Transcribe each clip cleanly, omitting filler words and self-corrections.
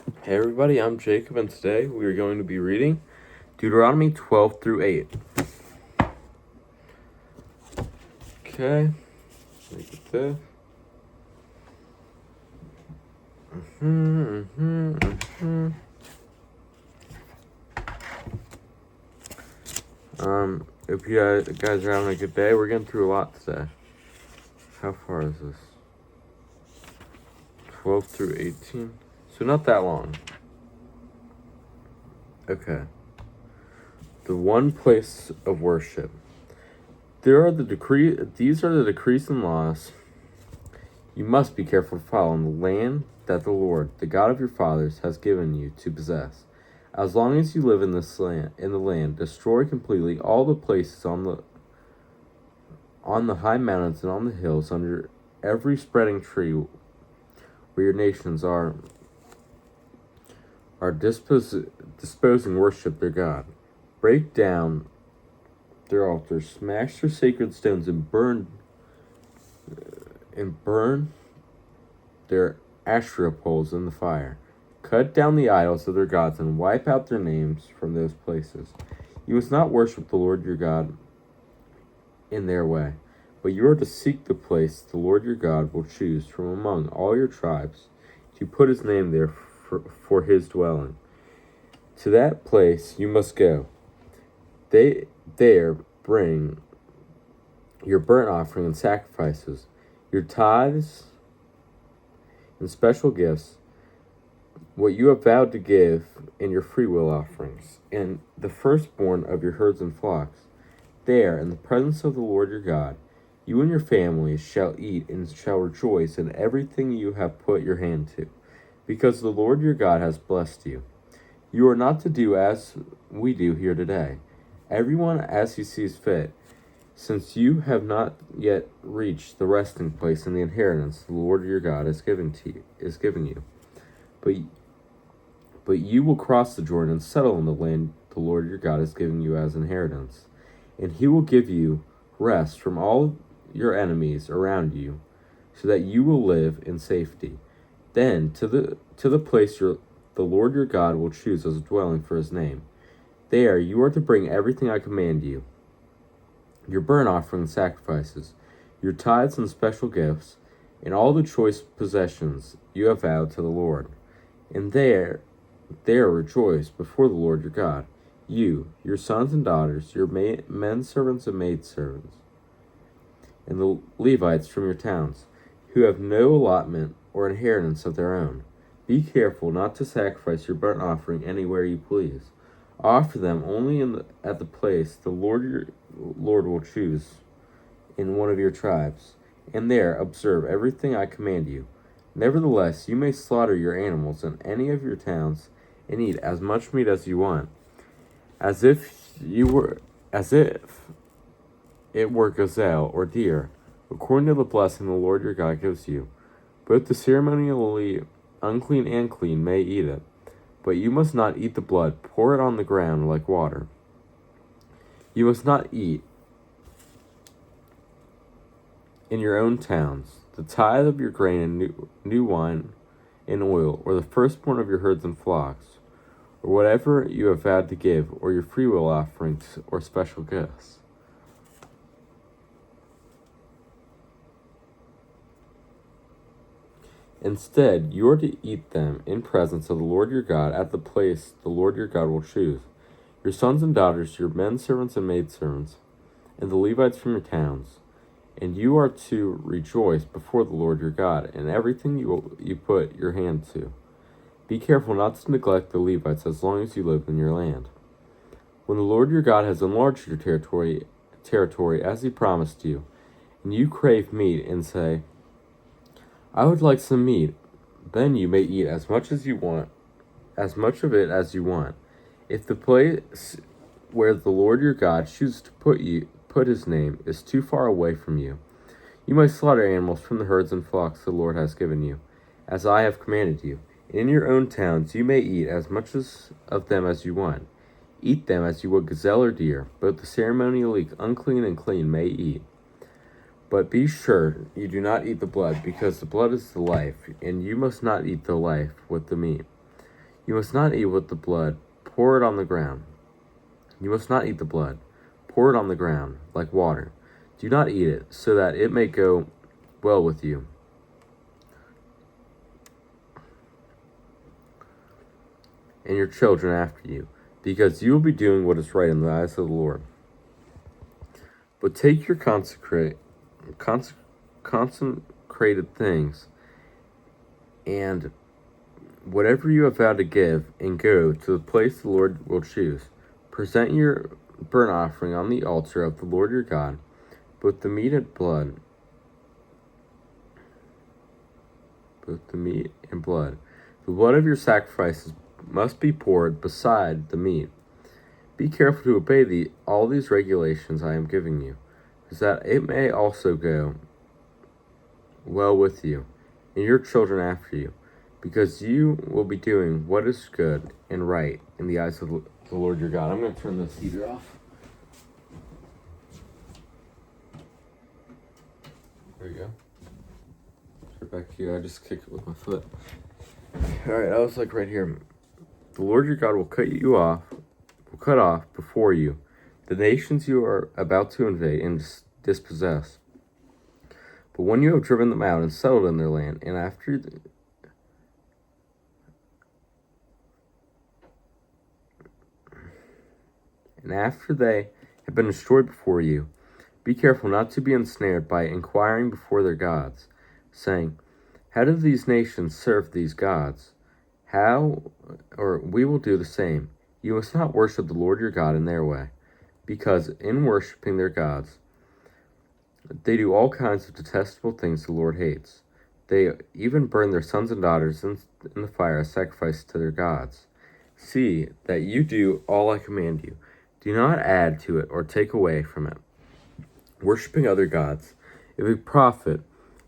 Hey everybody, I'm Jacob, and today we are going to be reading Deuteronomy 12 through 8. Okay, make it this. If you guys are having a good day, we're getting through a lot today. How far is this? 12 through 18? So not that long. Okay. The one place of worship. These are the decrees and laws you must be careful to follow in the land that the Lord, the God of your fathers, has given you to possess. As long as you live in the land, destroy completely all the places on the high mountains and on the hills, under every spreading tree where your nations are disposing worship their God. Break down their altars, smash their sacred stones, and burn their Asherah poles in the fire. Cut down the idols of their gods and wipe out their names from those places. You must not worship the Lord your God in their way, but you are to seek the place the Lord your God will choose from among all your tribes to put his name there for his dwelling. To that place you must go. There bring your burnt offering and sacrifices, your tithes and special gifts, what you have vowed to give in your freewill offerings, and the firstborn of your herds and flocks. There, in the presence of the Lord your God, you and your families shall eat and shall rejoice in everything you have put your hand to, because the Lord your God has blessed you. You are not to do as we do here today, everyone as he sees fit, since you have not yet reached the resting place and the inheritance the Lord your God is giving you. But you will cross the Jordan and settle in the land the Lord your God is giving you as inheritance, and he will give you rest from all your enemies around you, so that you will live in safety. Then to the place the Lord your God will choose as a dwelling for his name. There you are to bring everything I command you, your burnt offering and sacrifices, your tithes and special gifts, and all the choice possessions you have vowed to the Lord. And there rejoice before the Lord your God, you, your sons and daughters, your men servants and maid servants, and the Levites from your towns, who have no allotment or inheritance of their own. Be careful not to sacrifice your burnt offering anywhere you please. Offer them only at the place the Lord your Lord will choose in one of your tribes, and there observe everything I command you. Nevertheless, you may slaughter your animals in any of your towns and eat as much meat as you want, as if it were gazelle or deer, according to the blessing the Lord your God gives you. Both the ceremonially unclean and clean may eat it, but you must not eat the blood. Pour it on the ground like water. You must not eat in your own towns the tithe of your grain and new wine and oil, or the firstborn of your herds and flocks, or whatever you have vowed to give, or your freewill offerings or special gifts. Instead, you are to eat them in presence of the Lord your God at the place the Lord your God will choose. Your sons and daughters, your men servants and maid servants, and the Levites from your towns. And you are to rejoice before the Lord your God in everything you put your hand to. Be careful not to neglect the Levites as long as you live in your land. When the Lord your God has enlarged your territory as he promised you, and you crave meat and say, I would like some meat, then you may eat as much of it as you want. If the place where the Lord your God chooses to put his name is too far away from you, you may slaughter animals from the herds and flocks the Lord has given you, as I have commanded you. In your own towns you may eat as much of them as you want. Eat them as you would gazelle or deer. Both the ceremonially unclean and clean may eat. But be sure you do not eat the blood, because the blood is the life, and you must not eat the life with the meat. You must not eat with the blood, pour it on the ground. You must not eat the blood, pour it on the ground like water. Do not eat it, so that it may go well with you. And your children after you, because you will be doing what is right in the eyes of the Lord. But take your consecrated things, and whatever you have vowed to give, and go to the place the Lord will choose. Present your burnt offering on the altar of the Lord your God, both the meat and blood. The blood of your sacrifices must be poured beside the meat. Be careful to obey all these regulations I am giving you, so that it may also go well with you and your children after you, because you will be doing what is good and right in the eyes of the Lord your God. I'm going to turn this heater off. There you go. Right back here. I just kicked it with my foot. Alright, I was like right here. The Lord your God will cut off before you the nations you are about to invade and dispossess. But when you have driven them out and settled in their land, and after they have been destroyed before you, be careful not to be ensnared by inquiring before their gods, saying, how do these nations serve these gods? We will do the same. You must not worship the Lord your God in their way, because in worshiping their gods, they do all kinds of detestable things the Lord hates. They even burn their sons and daughters in the fire as sacrifice to their gods. See that you do all I command you. Do not add to it or take away from it. Worshipping other gods, if a prophet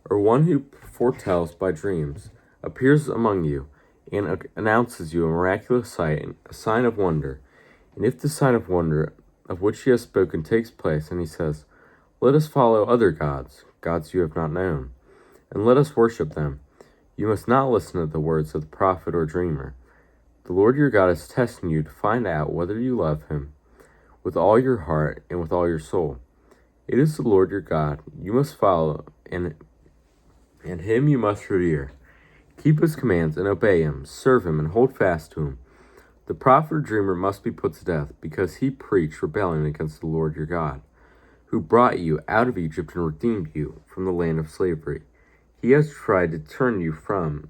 or one who foretells by dreams appears among you and announces you a miraculous sight, a sign of wonder, and if the sign of wonder of which he has spoken takes place, and he says, let us follow other gods you have not known, and let us worship them, you must not listen to the words of the prophet or dreamer. The Lord your God is testing you to find out whether you love him with all your heart and with all your soul. It is the Lord your God you must follow, and him you must revere. Keep his commands and obey him, serve him and hold fast to him. The prophet or dreamer must be put to death, because he preached rebellion against the Lord your God, who brought you out of Egypt and redeemed you from the land of slavery. He has tried to turn you from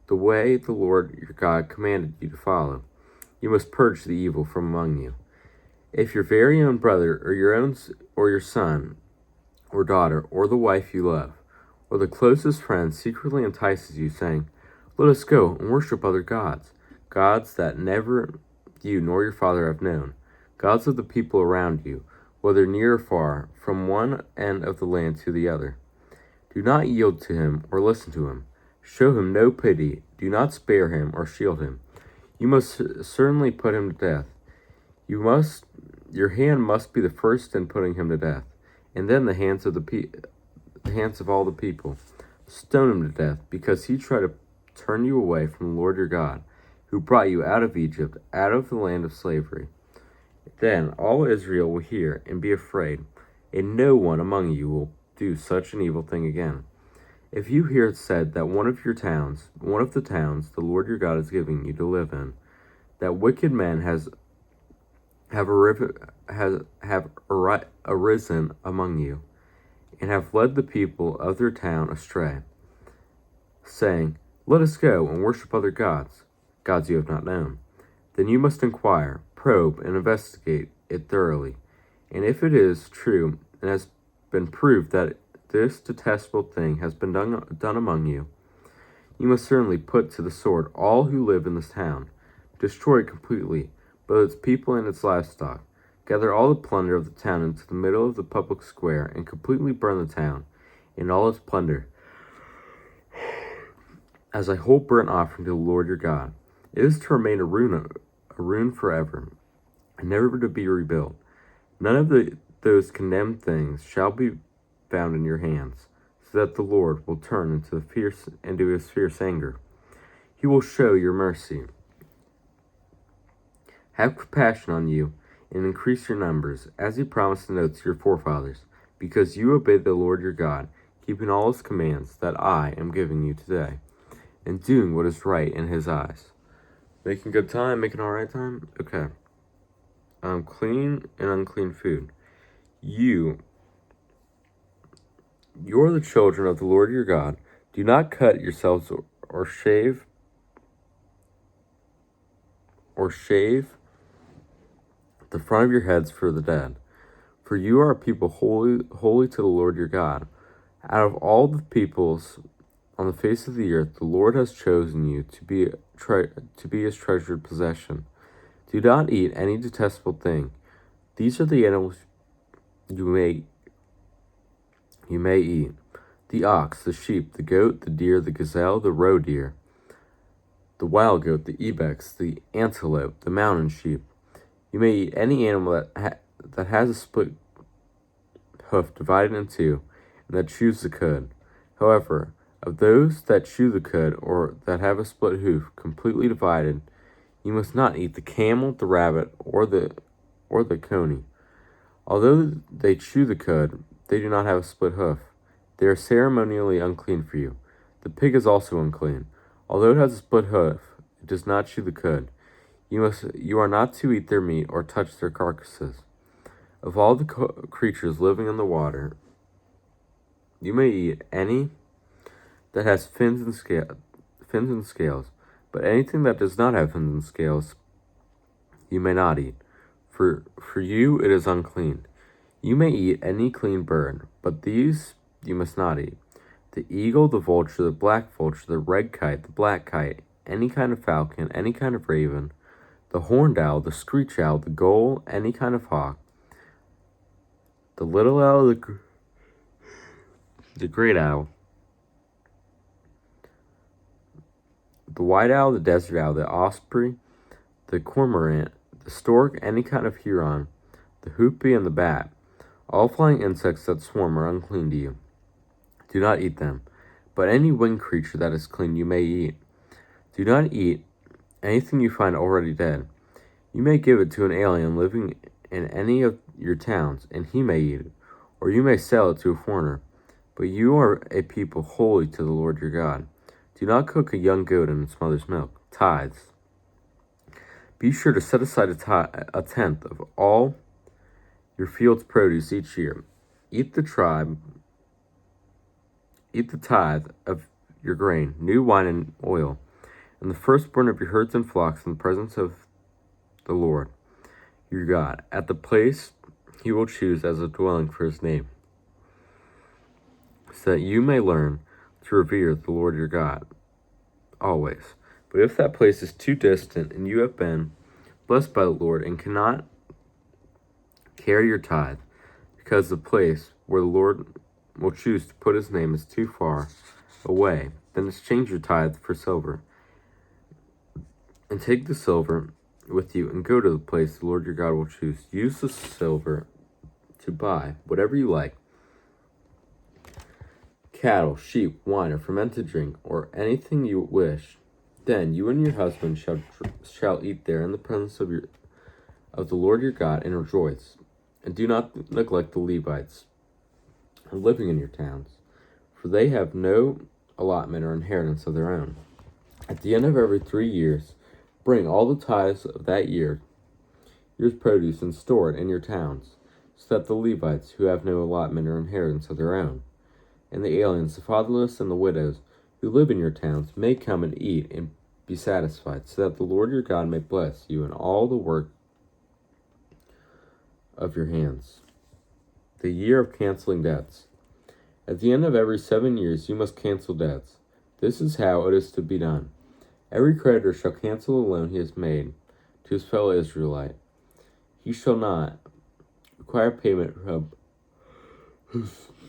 the way the Lord your God commanded you to follow. You must purge the evil from among you. If your very own brother or your son or daughter or the wife you love or the closest friend secretly entices you, saying, let us go and worship other gods that never you nor your father have known, gods of the people around you, whether near or far, from one end of the land to the other. Do not yield to him or listen to him. Show him no pity. Do not spare him or shield him. You must certainly put him to death. Your hand must be the first in putting him to death, and then the hands of all the people. Stone him to death, because he tried to turn you away from the Lord your God, who brought you out of Egypt, out of the land of slavery. Then all Israel will hear and be afraid, and no one among you will do such an evil thing again. If you hear it said that one of the towns the Lord your God is giving you to live in, that wicked men have arisen among you, and have led the people of their town astray, saying, let us go and worship other gods you have not known, then you must inquire, probe, and investigate it thoroughly. And if it is true and has been proved that this detestable thing has been done among you, you must certainly put to the sword all who live in this town, destroy it completely, both its people and its livestock. Gather all the plunder of the town into the middle of the public square, and completely burn the town and all its plunder as a whole burnt offering to the Lord your God. It is to remain a ruin forever, and never to be rebuilt. None of those condemned things shall be found in your hands, so that the Lord will turn into his fierce anger. he will show your mercy, have compassion on you, and increase your numbers, as he promised an oath to your forefathers, because you obeyed the Lord your God, keeping all his commands that I am giving you today, and doing what is right in his eyes. Making good time, making all right time? Okay. Clean and unclean food. You're the children of the Lord your God. Do not cut yourselves or shave the front of your heads for the dead. For you are a people holy to the Lord your God. Out of all the peoples on the face of the earth, the Lord has chosen you to be his treasured possession. Do not eat any detestable thing. These are the animals you may eat: the ox, the sheep, the goat, the deer, the gazelle, the roe deer, the wild goat, the ibex, the antelope, the mountain sheep. You may eat any animal that has a split hoof divided in two, and that chews the cud. However, of those that chew the cud, or that have a split hoof completely divided, you must not eat the camel, the rabbit, or the coney. Although they chew the cud, they do not have a split hoof. They are ceremonially unclean for you. The pig is also unclean. Although it has a split hoof, it does not chew the cud. You are not to eat their meat or touch their carcasses. Of all the creatures living in the water, you may eat any that has fins and scales, but anything that does not have fins and scales, you may not eat. For you it is unclean. You may eat any clean bird, but these you must not eat: the eagle, the vulture, the black vulture, the red kite, the black kite, any kind of falcon, any kind of raven, the horned owl, the screech owl, the gull, any kind of hawk, the little owl, the great owl, the white owl, the desert owl, the osprey, the cormorant, the stork, any kind of heron, the hoopie, and the bat. All flying insects that swarm are unclean to you. Do not eat them. But any winged creature that is clean you may eat. Do not eat anything you find already dead. You may give it to an alien living in any of your towns, and he may eat it, or you may sell it to a foreigner. But you are a people holy to the Lord your God. Do not cook a young goat in its mother's milk. Tithes. Be sure to set aside a tenth of all your field's produce each year. Eat the tithe of your grain, new wine and oil, and the firstborn of your herds and flocks in the presence of the Lord your God, at the place he will choose as a dwelling for his name, so that you may learn to revere the Lord your God always. But if that place is too distant, and you have been blessed by the Lord and cannot carry your tithe, because the place where the Lord will choose to put his name is too far away, then exchange your tithe for silver, and take the silver with you and go to the place the Lord your God will choose. Use the silver to buy whatever you like: cattle, sheep, wine, or fermented drink, or anything you wish. Then you and your husband shall eat there in the presence of the Lord your God, and rejoice. And do not neglect the Levites living in your towns, for they have no allotment or inheritance of their own. At the end of every 3 years, bring all the tithes of that year's produce and store it in your towns, so that the Levites, who have no allotment or inheritance of their own, and the aliens, the fatherless, and the widows who live in your towns may come and eat and be satisfied, so that the Lord your God may bless you in all the work of your hands. The year of canceling debts. At the end of every 7 years you must cancel debts. This is how it is to be done. Every creditor shall cancel a loan he has made to his fellow Israelite. He shall not require payment from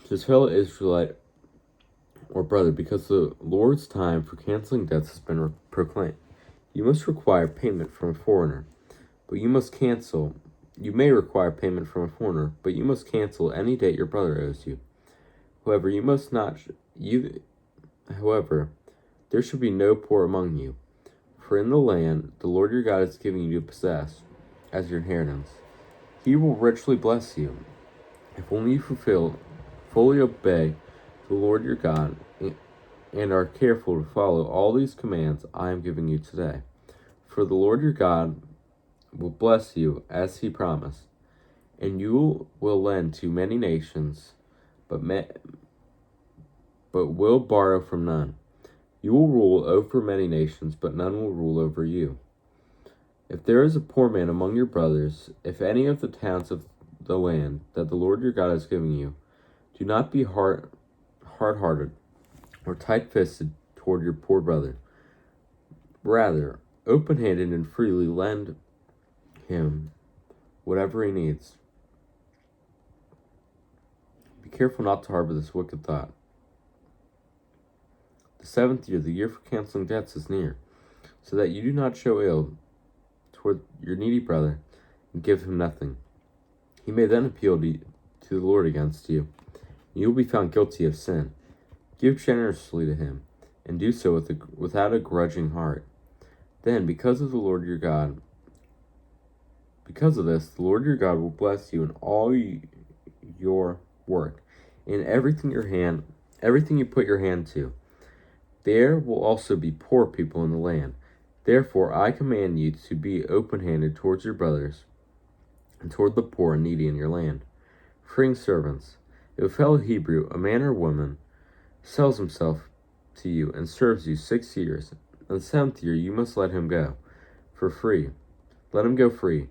his fellow Israelite or brother, because the Lord's time for canceling debts has been proclaimed. You must require payment from a foreigner, but you may require payment from a foreigner, but you must cancel any debt your brother owes you. However, there shall be no poor among you. For in the land the Lord your God is giving you to possess as your inheritance, he will richly bless you, if only you fully obey the Lord your God, and are careful to follow all these commands I am giving you today. For the Lord your God will bless you as he promised, and you will lend to many nations, but will borrow from none. You will rule over many nations, but none will rule over you. If there is a poor man among your brothers, if any of the towns of the land that the Lord your God is giving you, do not be hard-hearted or tight-fisted toward your poor brother. Rather, open-handed and freely lend him whatever he needs. Be careful not to harbor this wicked thought. The 7th year, the year for canceling debts, is near, so that you do not show ill toward your needy brother and give him nothing. He may then appeal to the Lord against you, and you will be found guilty of sin. Give generously to him, and do so without a grudging heart. Then, because of this, the Lord your God will bless you in all your work, in everything you put your hand to. There will also be poor people in the land. Therefore, I command you to be open-handed towards your brothers and toward the poor and needy in your land. Freeing servants. If a fellow Hebrew, a man or woman, sells himself to you and serves you 6 years, in the 7th year you must let him go for free. Let him go free.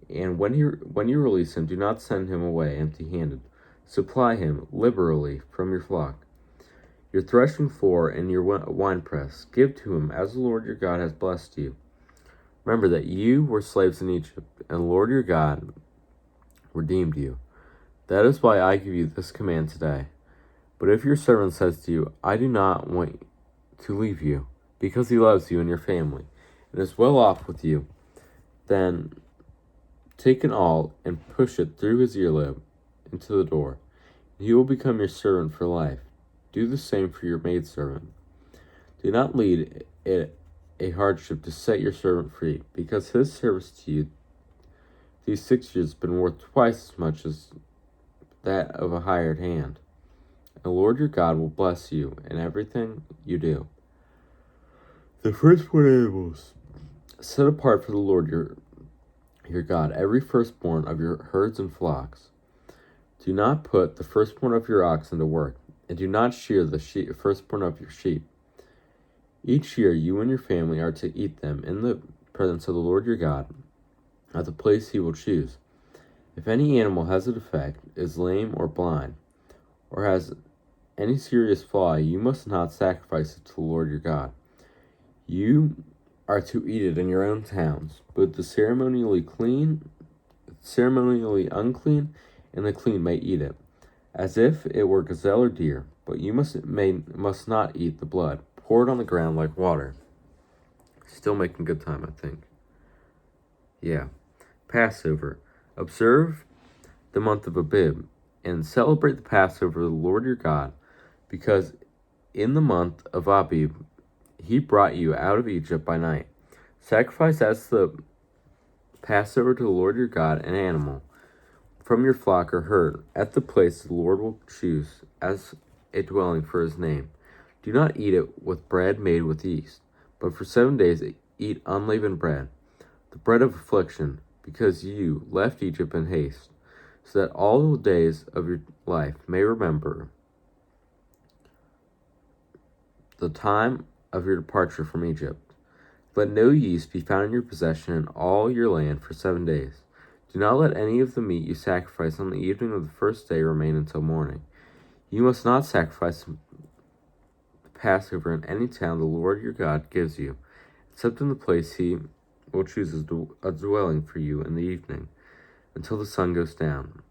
And when you release him, do not send him away empty-handed. Supply him liberally from your flock. Your threshing floor and your winepress, give to him as the Lord your God has blessed you. Remember that you were slaves in Egypt, and the Lord your God redeemed you. That is why I give you this command today. But if your servant says to you, I do not want to leave you, because he loves you and your family, and is well off with you, then take an awl and push it through his earlobe into the door, and he will become your servant for life. Do the same for your maidservant. Do not lead it a hardship to set your servant free, because his service to you these 6 years has been worth twice as much as that of a hired hand. And the Lord your God will bless you in everything you do. The firstborn animals, set apart for the Lord your God every firstborn of your herds and flocks. Do not put the firstborn of your oxen to work, and do not shear the firstborn of your sheep. Each year you and your family are to eat them in the presence of the Lord your God, at the place he will choose. If any animal has a defect, is lame or blind, or has any serious flaw, you must not sacrifice it to the Lord your God. You are to eat it in your own towns, but the ceremonially unclean and the clean may eat it, as if it were gazelle or deer, but you must not eat the blood. Pour it on the ground like water. Still making good time, I think. Yeah. Passover. Observe the month of Abib, and celebrate the Passover of the Lord your God, because in the month of Abib he brought you out of Egypt by night. Sacrifice as the Passover to the Lord your God an animal from your flock or herd, at the place the Lord will choose as a dwelling for his name. Do not eat it with bread made with yeast, but for 7 days eat unleavened bread, the bread of affliction, because you left Egypt in haste, so that all the days of your life may remember the time of your departure from Egypt. Let no yeast be found in your possession in all your land for 7 days. Do not let any of the meat you sacrifice on the evening of the first day remain until morning. You must not sacrifice the Passover in any town the Lord your God gives you, except in the place he will choose as a dwelling for you in the evening, until the sun goes down.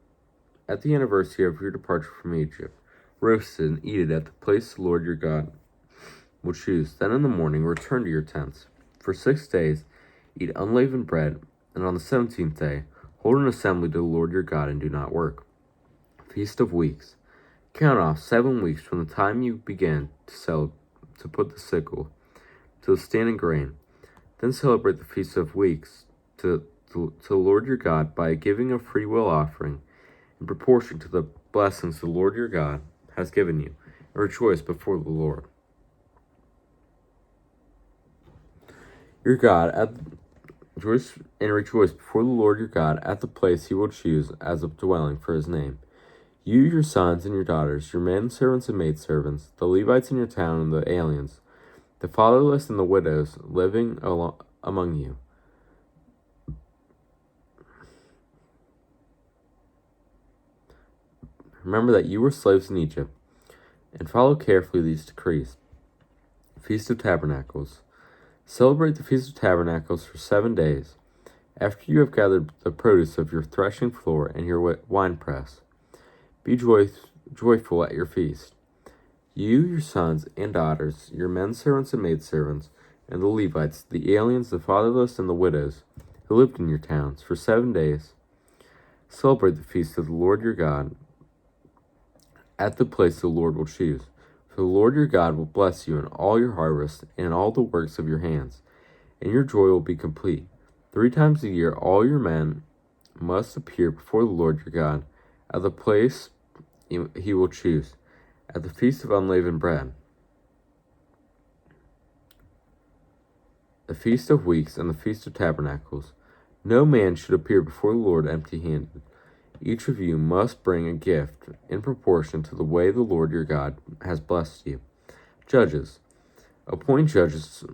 At the anniversary of your departure from Egypt, roast it and eat it at the place the Lord your God will choose. Then in the morning return to your tents. For 6 days eat unleavened bread, and on the 17th day hold an assembly to the Lord your God and do not work. Feast of Weeks. Count off 7 weeks from the time you begin to to put the sickle, to the standing grain. Then celebrate the Feast of Weeks to the Lord your God by giving a free will offering in proportion to the blessings the Lord your God has given you, and rejoice before the Lord your God rejoice before the Lord your God at the place he will choose as a dwelling for his name. You, your sons and your daughters, your menservants and maidservants, the Levites in your town and the aliens, the fatherless and the widows living among you. Remember that you were slaves in Egypt, and follow carefully these decrees. Feast of Tabernacles. Celebrate the Feast of Tabernacles for 7 days, after you have gathered the produce of your threshing floor and your winepress. Be joyful at your feast. You, your sons and daughters, your menservants and maidservants, and the Levites, the aliens, the fatherless, and the widows who lived in your towns, for 7 days. Celebrate the feast of the Lord your God at the place the Lord will choose. For the Lord your God will bless you in all your harvest and in all the works of your hands, and your joy will be complete. 3 times a year all your men must appear before the Lord your God at the place he will choose, at the Feast of Unleavened Bread, the Feast of Weeks, and the Feast of Tabernacles. No man should appear before the Lord empty-handed. Each of you must bring a gift in proportion to the way the Lord your God has blessed you. Judges. Appoint judges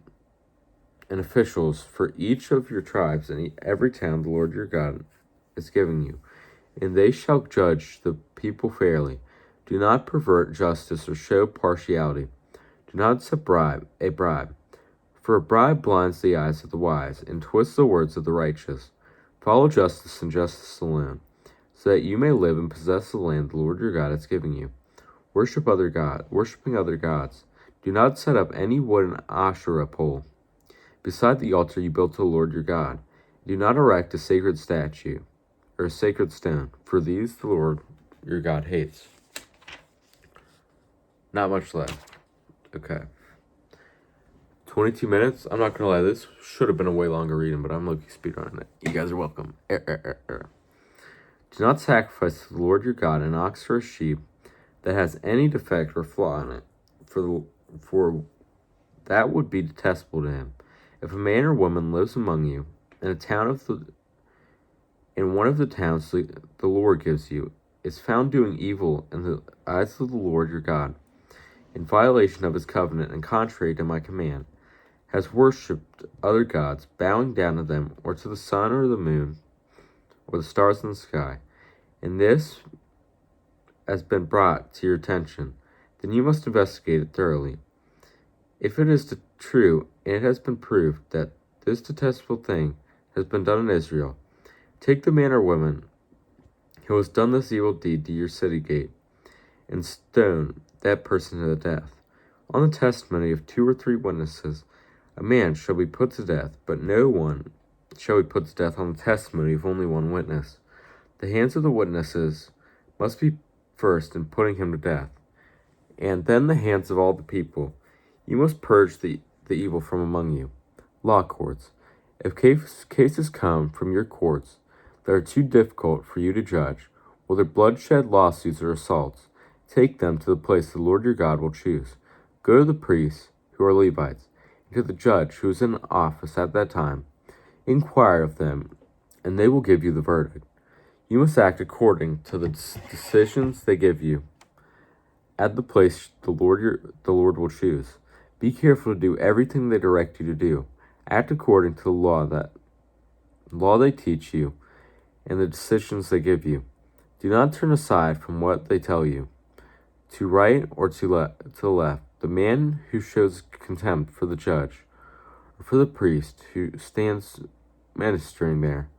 and officials for each of your tribes and every town the Lord your God is giving you, and they shall judge the people fairly. Do not pervert justice or show partiality. Do not accept a bribe, for a bribe blinds the eyes of the wise and twists the words of the righteous. Follow justice and justice alone, so that you may live and possess the land the Lord your God is giving you. Worshiping other gods. Do not set up any wooden Asherah pole beside the altar you built to the Lord your God. Do not erect a sacred statue or a sacred stone, for these the Lord your God hates. Not much left. Okay. 22 minutes. I'm not gonna lie, this should have been a way longer reading, but I'm low-key speedrunning it. You guys are welcome. Do not sacrifice to the Lord your God an ox or a sheep that has any defect or flaw in it, for that would be detestable to him. If a man or woman lives among you in one of the towns the Lord gives you, is found doing evil in the eyes of the Lord your God, in violation of his covenant and contrary to my command, has worshipped other gods, bowing down to them, or to the sun or the moon, or the stars in the sky, and this has been brought to your attention, then you must investigate it thoroughly. If it is true, and it has been proved that this detestable thing has been done in Israel, take the man or woman who has done this evil deed to your city gate, and stone that person to the death. On the testimony of 2 or 3 witnesses, a man shall be put to death, but no one shall be put to death on the testimony of only one witness. The hands of the witnesses must be first in putting him to death, and then the hands of all the people. You must purge the evil from among you. Law courts. If cases come from your courts that are too difficult for you to judge, whether bloodshed, lawsuits, or assaults, take them to the place the Lord your God will choose. Go to the priests, who are Levites, and to the judge who is in office at that time. Inquire of them, and they will give you the verdict. You must act according to the decisions they give you at the place the Lord will choose. Be careful to do everything they direct you to do. Act according to the law they teach you and the decisions they give you. Do not turn aside from what they tell you, to right or to the left. The man who shows contempt for the judge or for the priest who stands ministering there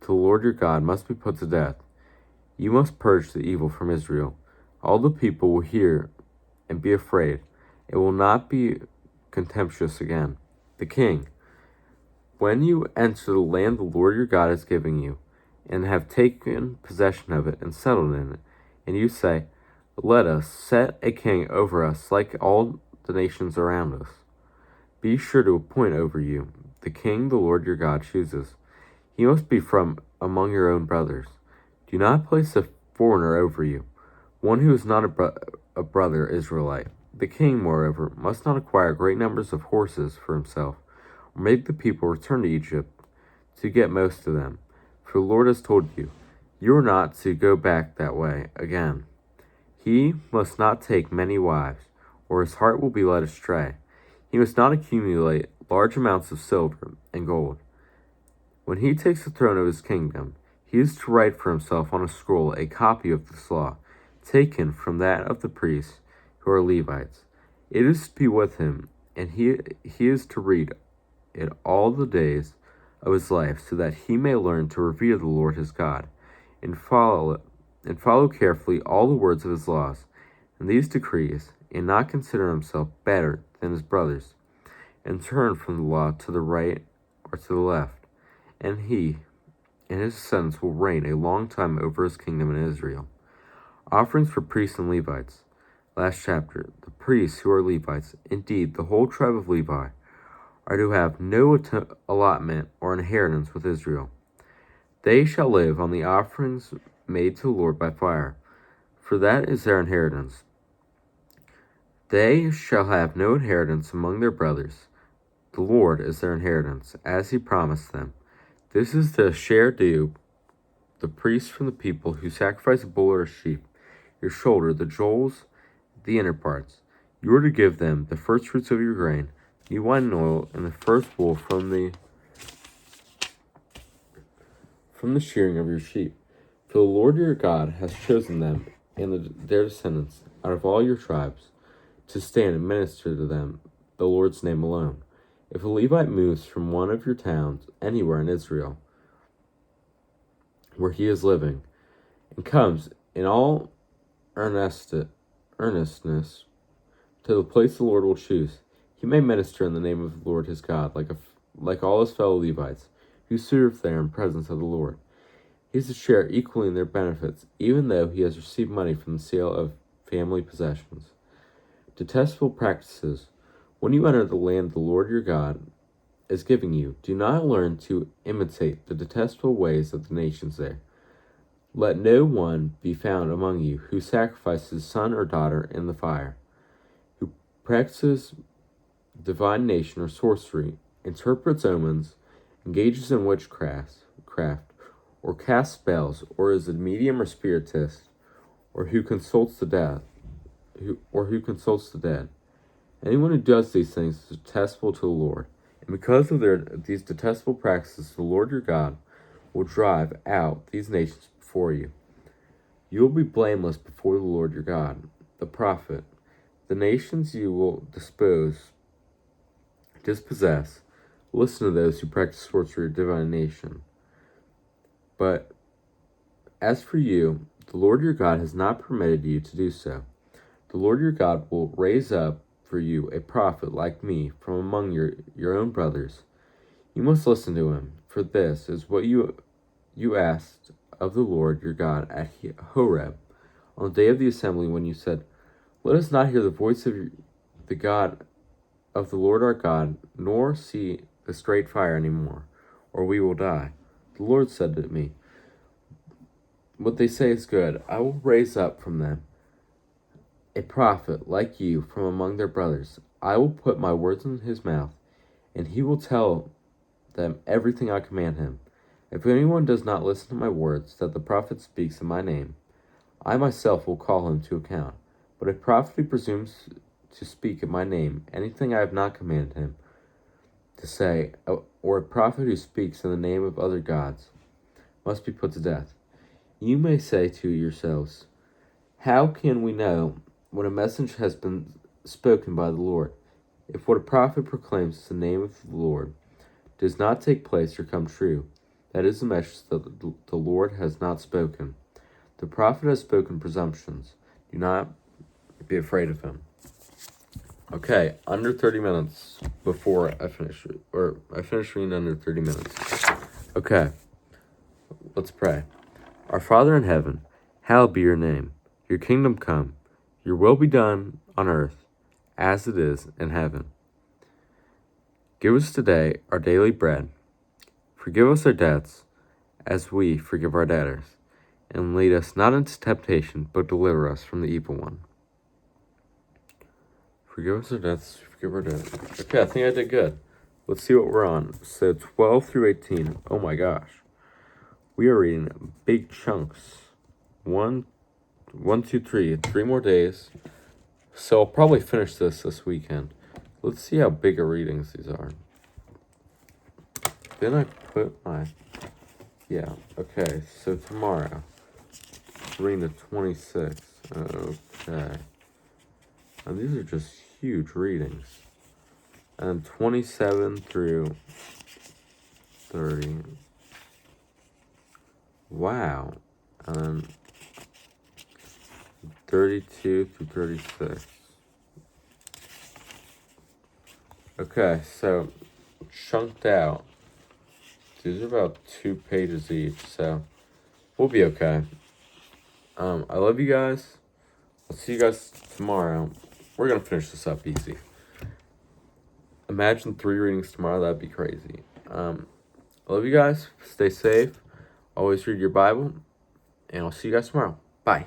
to the Lord your God must be put to death. You must purge the evil from Israel. All the people will hear and be afraid. It will not be contemptuous again. The king. When you enter the land the Lord your God is giving you, and have taken possession of it and settled in it, and you say, let us set a king over us like all the nations around us. Be sure to appoint over you the king the Lord your God chooses. He must be from among your own brothers. Do not place a foreigner over you, one who is not a brother Israelite. The king, moreover, must not acquire great numbers of horses for himself, or make the people return to Egypt to get most of them. For the Lord has told you, you are not to go back that way again. He must not take many wives, or his heart will be led astray. He must not accumulate large amounts of silver and gold. When he takes the throne of his kingdom, he is to write for himself on a scroll a copy of this law, taken from that of the priests who are Levites. It is to be with him, and he is to read it all the days of his life, so that he may learn to revere the Lord his God, and follow carefully all the words of his laws and these decrees, and not consider himself better than his brothers, and turn from the law to the right or to the left. And he and his descendants will reign a long time over his kingdom in Israel. Offerings for priests and Levites. Last chapter. The priests who are Levites, indeed the whole tribe of Levi, are to have no allotment or inheritance with Israel. They shall live on the offerings made to the Lord by fire, for that is their inheritance. They shall have no inheritance among their brothers. The Lord is their inheritance, as he promised them. This is the share due the priests from the people who sacrifice a bull or a sheep, your shoulder, the jowls, the inner parts. You are to give them the first fruits of your grain, new wine and oil, and the first wool from the shearing of your sheep. For the Lord your God has chosen them and their descendants out of all your tribes to stand and minister to them, the Lord's name alone. If a Levite moves from one of your towns anywhere in Israel, where he is living, and comes in all earnestness to the place the Lord will choose, he may minister in the name of the Lord his God, like all his fellow Levites, who serve there in presence of the Lord. He is to share equally in their benefits, even though he has received money from the sale of family possessions. Detestable practices. When you enter the land the Lord your God is giving you, do not learn to imitate the detestable ways of the nations there. Let no one be found among you who sacrifices son or daughter in the fire, who practices divination or sorcery, interprets omens, engages in witchcraft, or casts spells, or is a medium or spiritist, or who consults the dead. Anyone who does these things is detestable to the Lord. And because of these detestable practices, the Lord your God will drive out these nations before you. You will be blameless before the Lord your God, the prophet. The nations you will dispossess, listen to those who practice sorcery or divination. But as for you, the Lord your God has not permitted you to do so. The Lord your God will raise up for you a prophet like me from among your own brothers. You must listen to him, for this is what you asked of the Lord your God at Horeb, on the day of the assembly, when you said, let us not hear the voice of the God of the Lord our God, nor see the straight fire any more, or we will die. The Lord said to me, what they say is good. I will raise up from them a prophet like you from among their brothers. I will put my words in his mouth, and he will tell them everything I command him. If anyone does not listen to my words that the prophet speaks in my name, I myself will call him to account. But a prophet who presumes to speak in my name anything I have not commanded him to say, or a prophet who speaks in the name of other gods, must be put to death. You may say to yourselves, how can we know when a message has been spoken by the Lord? If what a prophet proclaims in the name of the Lord does not take place or come true, that is the message that the Lord has not spoken. The prophet has spoken presumptions. Do not be afraid of him. Okay, under 30 minutes before I finish, or I finish reading under 30 minutes. Okay, let's pray. Our Father in heaven, hallowed be your name. Your kingdom come. Your will be done on earth as it is in heaven. Give us today our daily bread. Forgive us our debts, as we forgive our debtors. And lead us not into temptation, but deliver us from the evil one. Forgive us our debts, forgive our debtors. Okay, I think I did good. Let's see what we're on. So 12 through 18. Oh my gosh. We are reading big chunks. 1, 2, 3. 3 more days. So I'll probably finish this weekend. Let's see how big of readings these are. Then I put my... Yeah, okay. So tomorrow, reading the 26th. Okay. And these are just huge readings. And 27 through 30. Wow. And then 32 through 36. Okay, so chunked out. These are about 2 pages each, so we'll be okay. I love you guys. I'll see you guys tomorrow. We're gonna finish this up easy. Imagine 3 readings tomorrow. That'd be crazy. I love you guys. Stay safe. Always read your Bible. And I'll see you guys tomorrow. Bye.